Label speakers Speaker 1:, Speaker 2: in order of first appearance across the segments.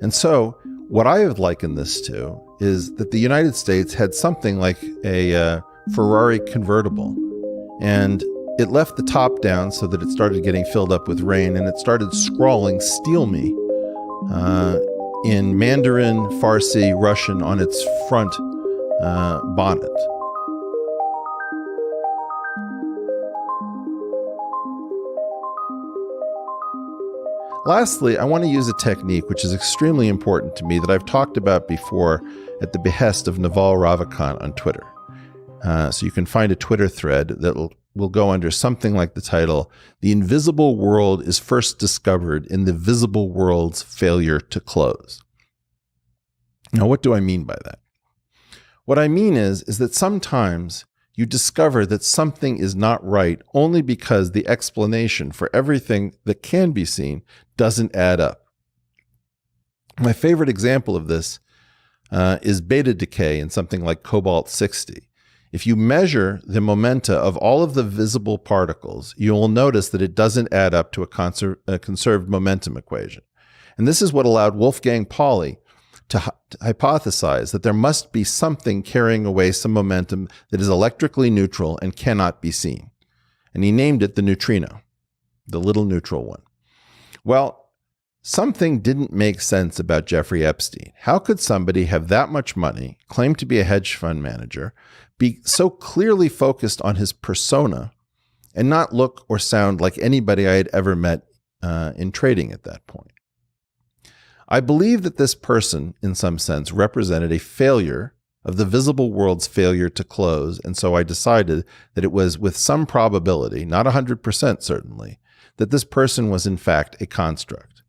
Speaker 1: And so what I have likened this to is that the United States had something like a Ferrari convertible, and it left the top down so that it started getting filled up with rain, and it started scrawling "Steal Me" in Mandarin, Farsi, Russian on its front bonnet. Lastly, I want to use a technique which is extremely important to me that I've talked about before at the behest of Naval Ravikant on Twitter. So you can find a Twitter thread that will go under something like the title, "The Invisible World is First Discovered in the Visible World's Failure to Close." Now, what do I mean by that? What I mean is that sometimes you discover that something is not right only because the explanation for everything that can be seen doesn't add up. My favorite example of this is beta decay in something like cobalt-60. If you measure the momenta of all of the visible particles, you will notice that it doesn't add up to a conserved momentum equation. And this is what allowed Wolfgang Pauli to hypothesize that there must be something carrying away some momentum that is electrically neutral and cannot be seen. And he named it the neutrino, the little neutral one. Well, something didn't make sense about Jeffrey Epstein. How could somebody have that much money, claim to be a hedge fund manager, be so clearly focused on his persona, and not look or sound like anybody I had ever met in trading at that point? I believe that this person, in some sense, represented a failure of the visible world's failure to close, and so I decided that it was with some probability, not 100% certainly, that this person was in fact a construct.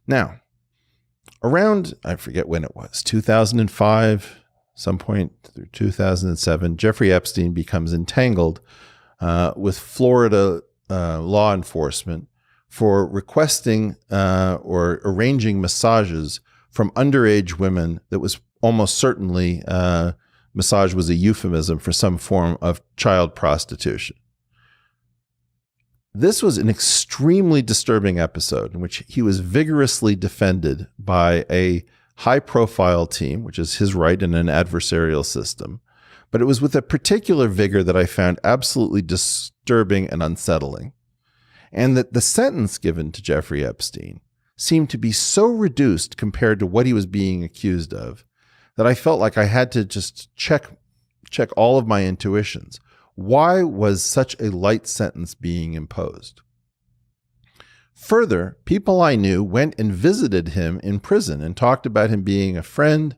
Speaker 1: Now, around, I forget when it was, 2005, some point through 2007, Jeffrey Epstein becomes entangled with Florida law enforcement for requesting or arranging massages from underage women that was almost certainly, massage was a euphemism for some form of child prostitution. This was an extremely disturbing episode in which he was vigorously defended by a high-profile team, which is his right in an adversarial system. But it was with a particular vigor that I found absolutely disturbing and unsettling. And that the sentence given to Jeffrey Epstein seemed to be so reduced compared to what he was being accused of that I felt like I had to just check all of my intuitions. Why was such a light sentence being imposed? Further, people I knew went and visited him in prison and talked about him being a friend,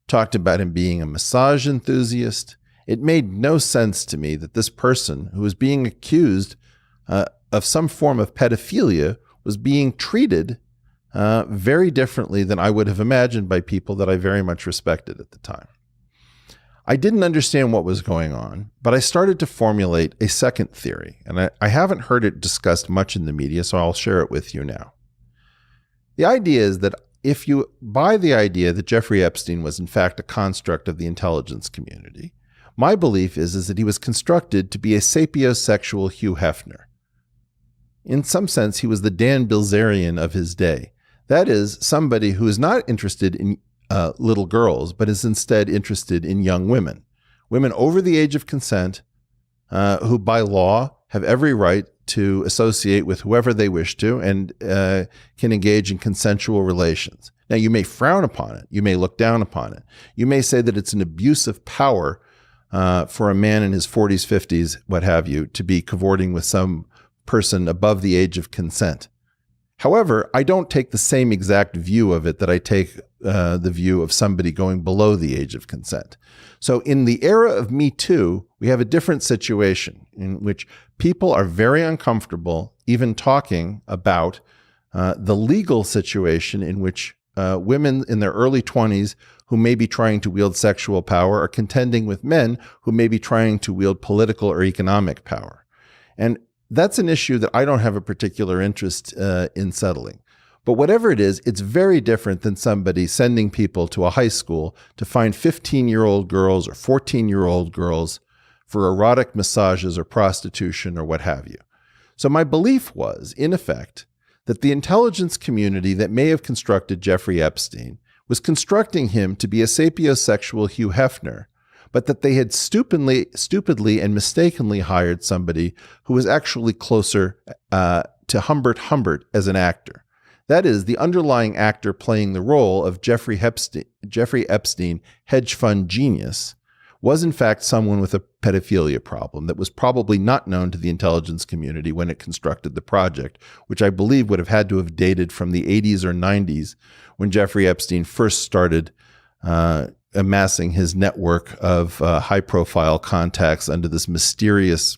Speaker 1: talked about him being a massage enthusiast. It made no sense to me that this person who was being accused of some form of pedophilia was being treated very differently than I would have imagined by people that I very much respected at the time. I didn't understand what was going on, but I started to formulate a second theory, and I haven't heard it discussed much in the media, so I'll share it with you now. The idea is that if you buy the idea that Jeffrey Epstein was in fact a construct of the intelligence community, my belief is that he was constructed to be a sapiosexual Hugh Hefner. In some sense, he was the Dan Bilzerian of his day. That is, somebody who is not interested in little girls, but is instead interested in young women. Women over the age of consent, who by law have every right to associate with whoever they wish to and can engage in consensual relations. Now, you may frown upon it. You may look down upon it. You may say that it's an abuse of power for a man in his 40s, 50s, what have you, to be cavorting with some person above the age of consent. However, I don't take the same exact view of it that I take the view of somebody going below the age of consent. So in the era of Me Too, we have a different situation in which people are very uncomfortable even talking about the legal situation in which women in their early 20s who may be trying to wield sexual power are contending with men who may be trying to wield political or economic power. And that's an issue that I don't have a particular interest in settling. But whatever it is, it's very different than somebody sending people to a high school to find 15-year-old girls or 14-year-old girls for erotic massages or prostitution or what have you. So my belief was, in effect, that the intelligence community that may have constructed Jeffrey Epstein was constructing him to be a sapiosexual Hugh Hefner, but that they had stupidly and mistakenly hired somebody who was actually closer to Humbert Humbert as an actor. That is, the underlying actor playing the role of Jeffrey Epstein, hedge fund genius, was in fact someone with a pedophilia problem that was probably not known to the intelligence community when it constructed the project, which I believe would have had to have dated from the 80s or 90s when Jeffrey Epstein first started amassing his network of high-profile contacts under this mysterious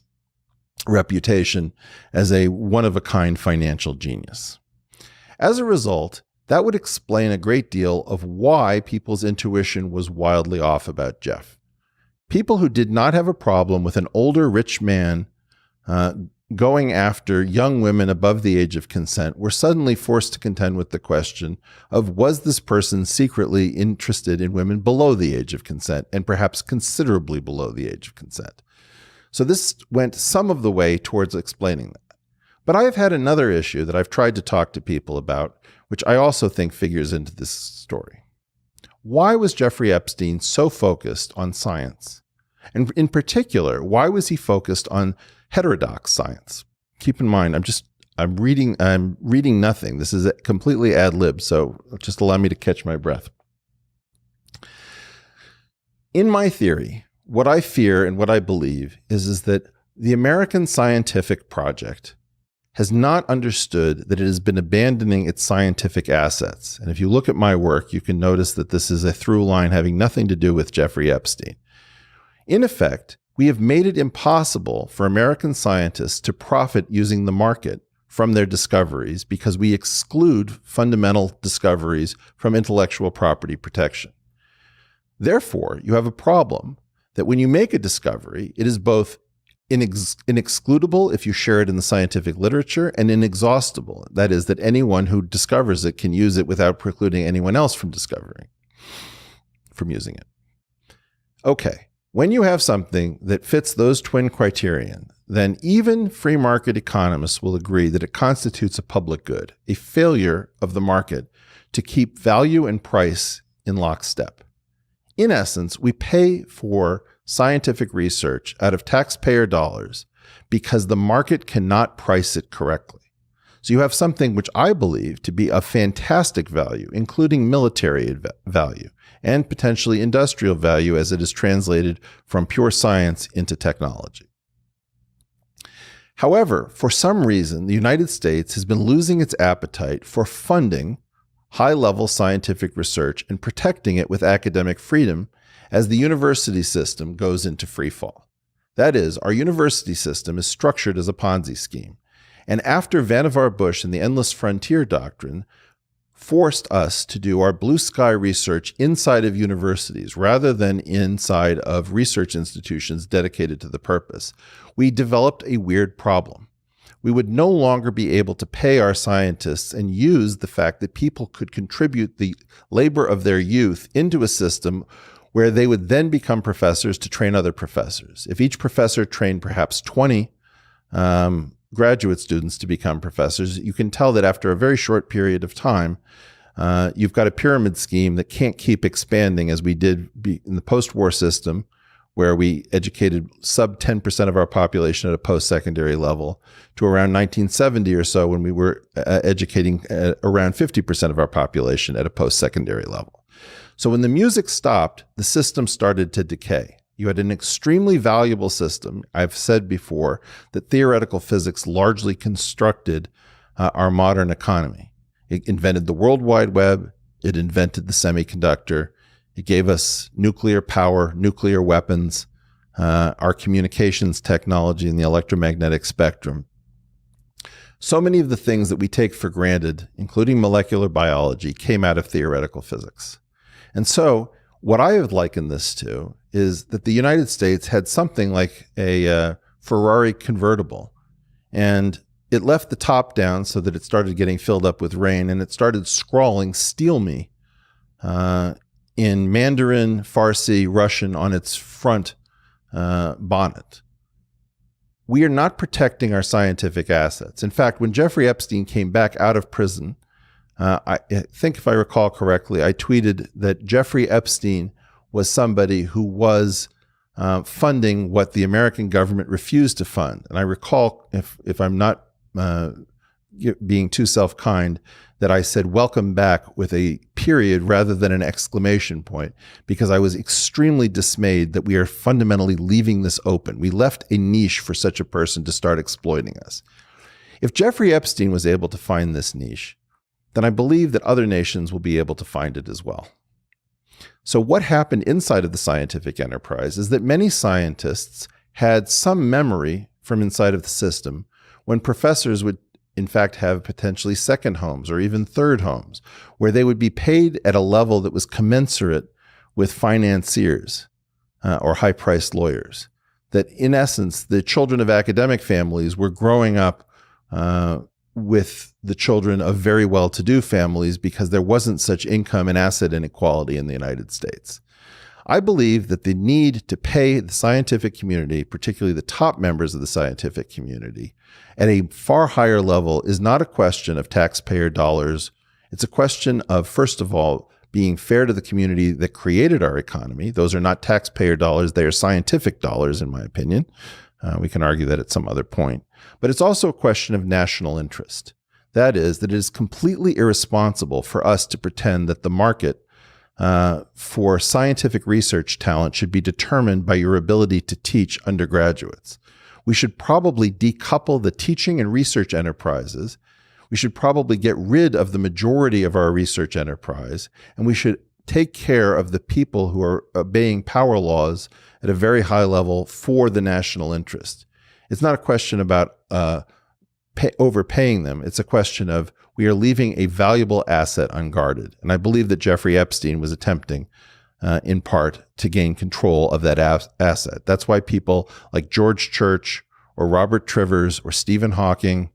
Speaker 1: reputation as a one-of-a-kind financial genius. As a result, that would explain a great deal of why people's intuition was wildly off about Jeff. People who did not have a problem with an older rich man going after young women above the age of consent were suddenly forced to contend with the question of, was this person secretly interested in women below the age of consent, and perhaps considerably below the age of consent? So this went some of the way towards explaining that. But I have had another issue that I've tried to talk to people about, which I also think figures into this story. Why was Jeffrey Epstein so focused on science? And in particular, why was he focused on heterodox science? Keep in mind, I'm reading nothing. This is completely ad lib, so just allow me to catch my breath. In my theory, what I fear and what I believe is that the American scientific project has not understood that it has been abandoning its scientific assets. And if you look at my work, you can notice that this is a through line having nothing to do with Jeffrey Epstein. In effect, we have made it impossible for American scientists to profit using the market from their discoveries because we exclude fundamental discoveries from intellectual property protection. Therefore, you have a problem that when you make a discovery, it is both inexcludable if you share it in the scientific literature, and inexhaustible. That is, that anyone who discovers it can use it without precluding anyone else from using it. Okay, when you have something that fits those twin criterion, then even free market economists will agree that it constitutes a public good, a failure of the market to keep value and price in lockstep. In essence, we pay for scientific research out of taxpayer dollars because the market cannot price it correctly. So you have something which I believe to be of fantastic value, including military value and potentially industrial value as it is translated from pure science into technology. However, for some reason, the United States has been losing its appetite for funding high-level scientific research and protecting it with academic freedom as the university system goes into free fall. That is, our university system is structured as a Ponzi scheme. And after Vannevar Bush and the Endless Frontier Doctrine forced us to do our blue sky research inside of universities rather than inside of research institutions dedicated to the purpose, we developed a weird problem. We would no longer be able to pay our scientists and use the fact that people could contribute the labor of their youth into a system where they would then become professors to train other professors. If each professor trained perhaps 20 graduate students to become professors, you can tell that after a very short period of time, you've got a pyramid scheme that can't keep expanding as we did in the post-war system, where we educated sub 10% of our population at a post-secondary level, to around 1970 or so when we were educating around 50% of our population at a post-secondary level. So when the music stopped, the system started to decay. You had an extremely valuable system. I've said before that theoretical physics largely constructed our modern economy. It invented the World Wide Web. It invented the semiconductor. It gave us nuclear power, nuclear weapons, our communications technology, and the electromagnetic spectrum. So many of the things that we take for granted, including molecular biology, came out of theoretical physics. And so what I have likened this to is that the United States had something like a Ferrari convertible, and it left the top down so that it started getting filled up with rain, and it started scrawling "Steal Me" in Mandarin, Farsi, Russian on its front bonnet. we are not protecting our scientific assets. In fact, when Jeffrey Epstein came back out of prison, I think if I recall correctly, I tweeted that Jeffrey Epstein was somebody who was funding what the American government refused to fund. And I recall, if I'm not being too self-kind, that I said, welcome back with a period rather than an exclamation point, because I was extremely dismayed that we are fundamentally leaving this open. We left a niche for such a person to start exploiting us. If Jeffrey Epstein was able to find this niche, then I believe that other nations will be able to find it as well. So what happened inside of the scientific enterprise is that many scientists had some memory from inside of the system when professors would in fact have potentially second homes or even third homes, where they would be paid at a level that was commensurate with financiers or high-priced lawyers. That in essence, the children of academic families were growing up with the children of very well-to-do families because there wasn't such income and asset inequality in the United States. I believe that the need to pay the scientific community, particularly the top members of the scientific community, at a far higher level is not a question of taxpayer dollars. It's a question of, first of all, being fair to the community that created our economy. Those are not taxpayer dollars. They are scientific dollars, in my opinion. We can argue that at some other point. But it's also a question of national interest. That is, that it is completely irresponsible for us to pretend that the market for scientific research talent should be determined by your ability to teach undergraduates. We should probably decouple the teaching and research enterprises. We should probably get rid of the majority of our research enterprise, and we should take care of the people who are obeying power laws at a very high level for the national interest. It's not a question about overpaying them. It's a question of we are leaving a valuable asset unguarded. And I believe that Jeffrey Epstein was attempting, in part, to gain control of that asset. That's why people like George Church or Robert Trivers or Stephen Hawking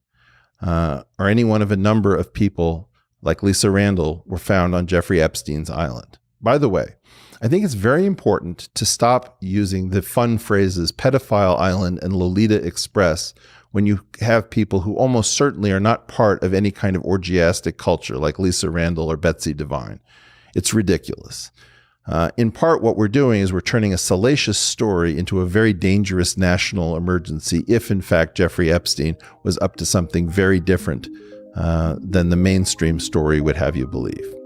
Speaker 1: or any one of a number of people like Lisa Randall were found on Jeffrey Epstein's island. By the way, I think it's very important to stop using the fun phrases pedophile island and Lolita Express when you have people who almost certainly are not part of any kind of orgiastic culture like Lisa Randall or Betsy Devine. It's ridiculous. In part, what we're doing is we're turning a salacious story into a very dangerous national emergency if, in fact, Jeffrey Epstein was up to something very different than the mainstream story would have you believe.